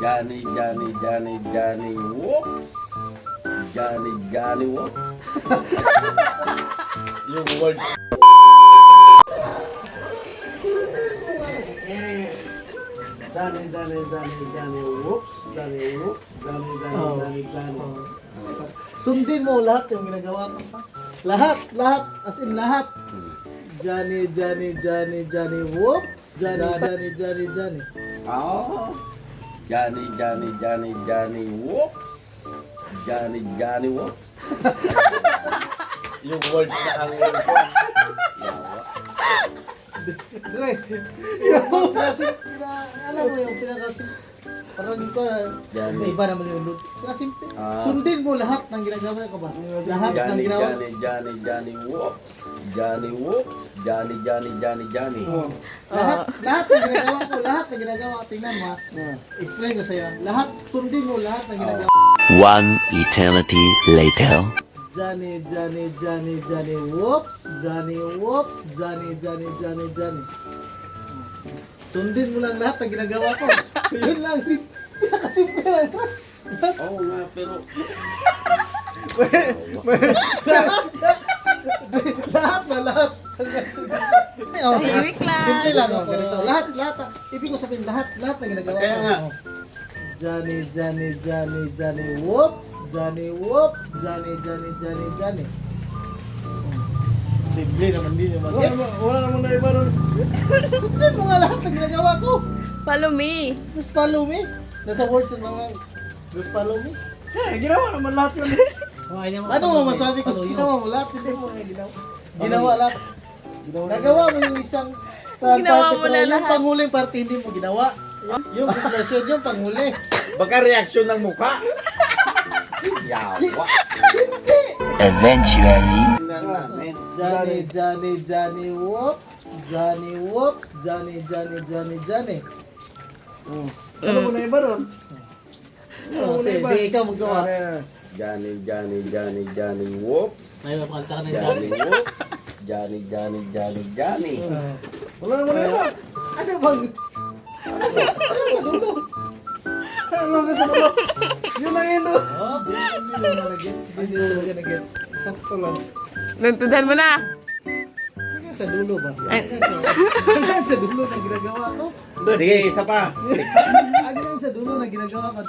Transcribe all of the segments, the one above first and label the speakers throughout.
Speaker 1: Johnny, Johnny, Johnny, Johnny, whoops. Johnny, Johnny, whoops. Yung word.
Speaker 2: Johnny, Johnny, Johnny, Johnny, whoops. Johnny, whoops. Johnny, Johnny, Johnny, Johnny. Sundin mo lahat yung ginagawa ko. Lahat, as in lahat. Johnny, Johnny, Johnny, Johnny, whoops. Johnny, Johnny, Johnny, Johnny.
Speaker 1: Oh. Johnny, Johnny, Johnny, Johnny, whoops. Johnny, Johnny, whoops. Yung words na ang
Speaker 2: Dre, yung pinakasim, alam mo yung pinakasim, parang ko, may iba naman yung load. Pinakasimple. Sundin mo lahat ng ginagawa ko ba? Lahat ng
Speaker 1: Johnny,
Speaker 2: ginawa.
Speaker 1: Johnny, Johnny, Johnny, whoops. Johnny, whoops. Johnny, Johnny, Johnny, Johnny.
Speaker 2: Lahat ng ginagawa ko, lahat ng ginagawa ko, tingnan mo. Explain ko sa'yo. Lahat, sundin mo lahat ng ginagawa.
Speaker 3: One eternity later.
Speaker 2: Johnny, Johnny, Johnny, Johnny, whoops. Johnny, whoops. Johnny, Johnny, Johnny, Johnny. Sundin mo lang lahat ng ginagawa ko. Yun lang, pinakasimple lang.
Speaker 1: Oo nga, pero...
Speaker 2: Lahat na lahat. Oh,
Speaker 4: Tahimik lang.
Speaker 2: simple lang. Oh, ganito. Lahat. Ibig ko sabihin, lahat na ginagawa ko.
Speaker 1: Kaya nga.
Speaker 2: Johnny, Johnny, Johnny, Johnny, whoops. Johnny, whoops. Johnny, Johnny, Johnny, Johnny. Simple naman din yung mag-gets. Wala naman na iba nun. Simple mo nga lahat na ginagawa ko.
Speaker 4: Follow me.
Speaker 2: Just follow me. Nasa words ng mga, just follow me.
Speaker 5: Ginawa naman lahat yun.
Speaker 2: Ano mo masabi ko? Ginawa mo lahat. Hindi mo nga ginawa. Ginawa lahat. Nagawa mo yung isang
Speaker 4: Ginawa mo na
Speaker 2: yung
Speaker 4: lahat.
Speaker 2: panghuling parte hindi mo ginawa. Yung conclusion yung panghuli.
Speaker 1: Baka reaksyon ng mukha. Yawa.
Speaker 3: Eventually.
Speaker 2: Johnny, Johnny, Johnny, whoops. Johnny, whoops. Johnny, Johnny, Johnny, Johnny.
Speaker 5: Ano mo na iba ron?
Speaker 2: Sige, ikaw magawa.
Speaker 1: Johnny, Johnny, Johnny, Johnny, whoops.
Speaker 5: May mapakanta ka na
Speaker 1: Johnny, whoops. Johnny, Johnny, Johnny, Johnny.
Speaker 5: Wala naman na iba.
Speaker 2: Ano bang? Sa dulo.
Speaker 5: Ano na sa dulo? Yun lang yun doon.
Speaker 2: Oh, hindi mo na-gets. Hindi mo na-gets. Sakto lang.
Speaker 4: Nuntudan mo na.
Speaker 2: Hanggang sa dulo ba?
Speaker 4: Ay.
Speaker 2: Hanggang sa dulo na ginagawa ko.
Speaker 1: Sige, isa pa.
Speaker 2: Hanggang sa dulo na ginagawa ko.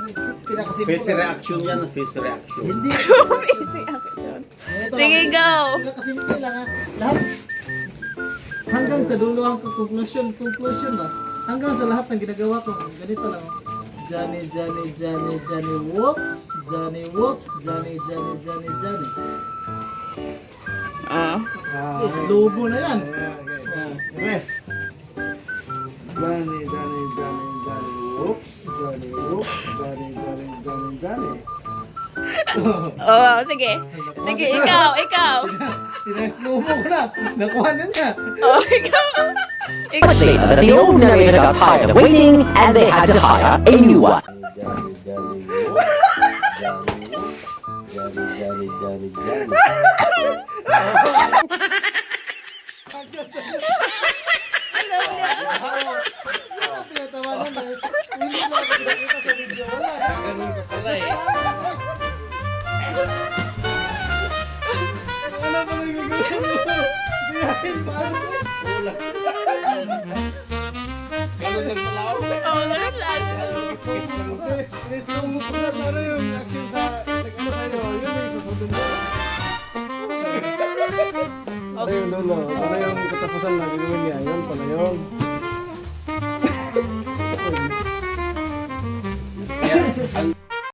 Speaker 2: Pinakasimple.
Speaker 1: Face reaction yan, face reaction.
Speaker 2: Hindi.
Speaker 4: Busy action.
Speaker 2: Ito
Speaker 4: Sige,
Speaker 2: lang.
Speaker 4: go.
Speaker 2: Pinakasimple lang ha. Lahat. Hanggang sa dulo ang conclusion ba? Hanggang sa lahat ng ginagawa ko. Ganito lang. Johnny, Johnny, Johnny, Johnny, whoops. Johnny, whoops. Johnny, Johnny, Johnny, Johnny. Slow mo na yan.
Speaker 5: Sige. Johnny, Johnny, Johnny, Johnny, whoops. Johnny, whoops. Johnny, Johnny, Johnny, Johnny.
Speaker 4: Oh, sige. Sige, ikaw.
Speaker 2: Pinaslow mo ko na. Nakuha na niya.
Speaker 4: Oh, ikaw.
Speaker 3: Say that the old narrator got tired of waiting and they had to hire a new one.
Speaker 1: Johnny, Johnny, whoops. Johnny, Johnny, Johnny, Johnny.
Speaker 2: Pinatawanan na. Hindi mo ako pinakita sa video. Wala.
Speaker 1: Ganun ka pala eh.
Speaker 5: Ano pa lang yung gagawin?
Speaker 1: Wala. Ganun lang pala ako.
Speaker 4: Oh, ganun lang.
Speaker 5: Slow mo ko na. Ano yung action sa nag-ano sa'yo? Yun yung susunod mo. Ano yung dulo? Ano yung katapusan na gagawin niya? Yun pala yun.